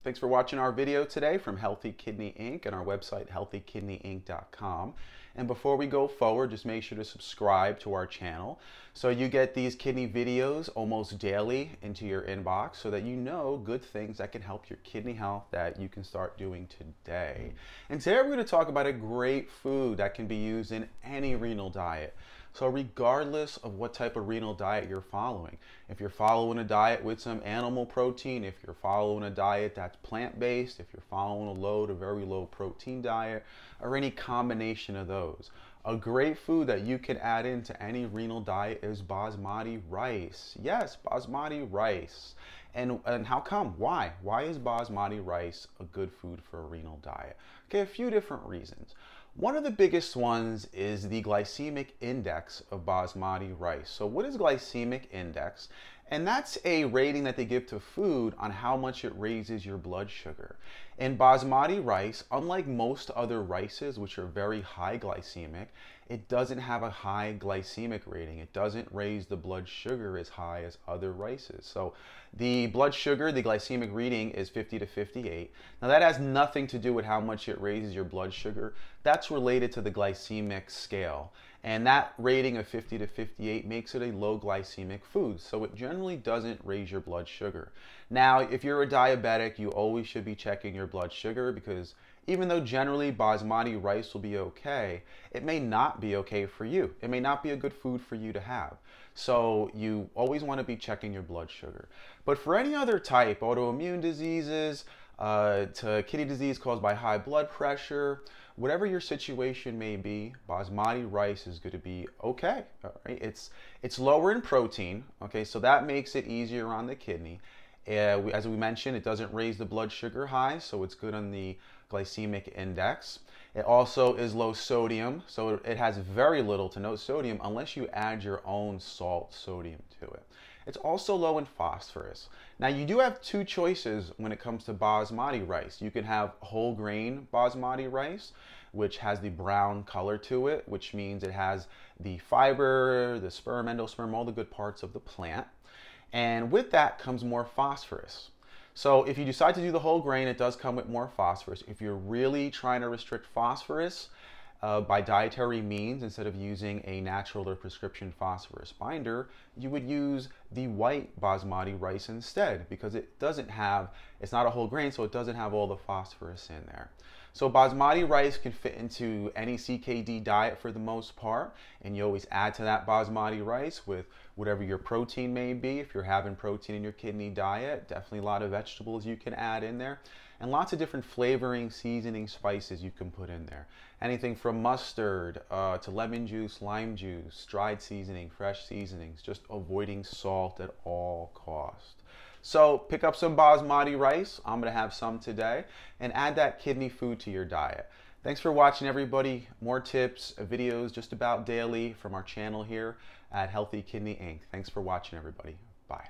Thanks for watching our video today from Healthy Kidney Inc. and our website healthykidneyinc.com. And before we go forward, just make sure to subscribe to our channel so you get these kidney videos almost daily into your inbox so that you know good things that can help your kidney health that you can start doing today. And today we're going to talk about a great food that can be used in any renal diet. So regardless of what type of renal diet you're following, if you're following a diet with some animal protein, if you're following a diet that's plant-based, if you're following a low to very low protein diet, or any combination of those, a great food that you can add into any renal diet is Basmati rice. Yes, Basmati rice. And how come? Why? Why is Basmati rice a good food for a renal diet? Okay, a few different reasons. One of the biggest ones is the glycemic index of Basmati rice. So what is glycemic index? And that's a rating that they give to food on how much it raises your blood sugar. In Basmati rice, unlike most other rices, which are very high glycemic, it doesn't have a high glycemic rating. It doesn't raise the blood sugar as high as other rices. So the blood sugar, the glycemic reading is 50 to 58. Now that has nothing to do with how much it raises your blood sugar. That's related to the glycemic scale. And that rating of 50 to 58 makes it a low glycemic food. So it generally doesn't raise your blood sugar. Now, if you're a diabetic, you always should be checking your blood sugar because even though generally Basmati rice will be okay, it may not be okay for you. It may not be a good food for you to have. So you always want to be checking your blood sugar. But for any other type, autoimmune diseases, to kidney disease caused by high blood pressure, whatever your situation may be, Basmati rice is going to be okay. All right? It's lower in protein, okay, so that makes it easier on the kidney. As we mentioned, it doesn't raise the blood sugar high, so it's good on the glycemic index. It also is low sodium, so it has very little to no sodium unless you add your own salt sodium to it. It's also low in phosphorus. Now you do have two choices when it comes to Basmati rice. You can have whole grain Basmati rice, which has the brown color to it, which means it has the fiber, the sperm, endosperm, all the good parts of the plant. And with that comes more phosphorus. So if you decide to do the whole grain, it does come with more phosphorus. If you're really trying to restrict phosphorus by dietary means, instead of using a natural or prescription phosphorus binder, you would use the white Basmati rice instead because it's not a whole grain, so it doesn't have all the phosphorus in there. So Basmati rice can fit into any CKD diet for the most part, and you always add to that Basmati rice with whatever your protein may be. If you're having protein in your kidney diet, definitely a lot of vegetables you can add in there, and lots of different flavoring, seasoning, spices you can put in there. Anything from mustard to lemon juice, lime juice, dried seasoning, fresh seasonings, just avoiding salt at all costs. So pick up some Basmati rice. I'm going to have some today, and add that kidney food to your diet. Thanks for watching, everybody. More tips, videos just about daily from our channel here at Healthy Kidney Inc. Thanks for watching, everybody. Bye.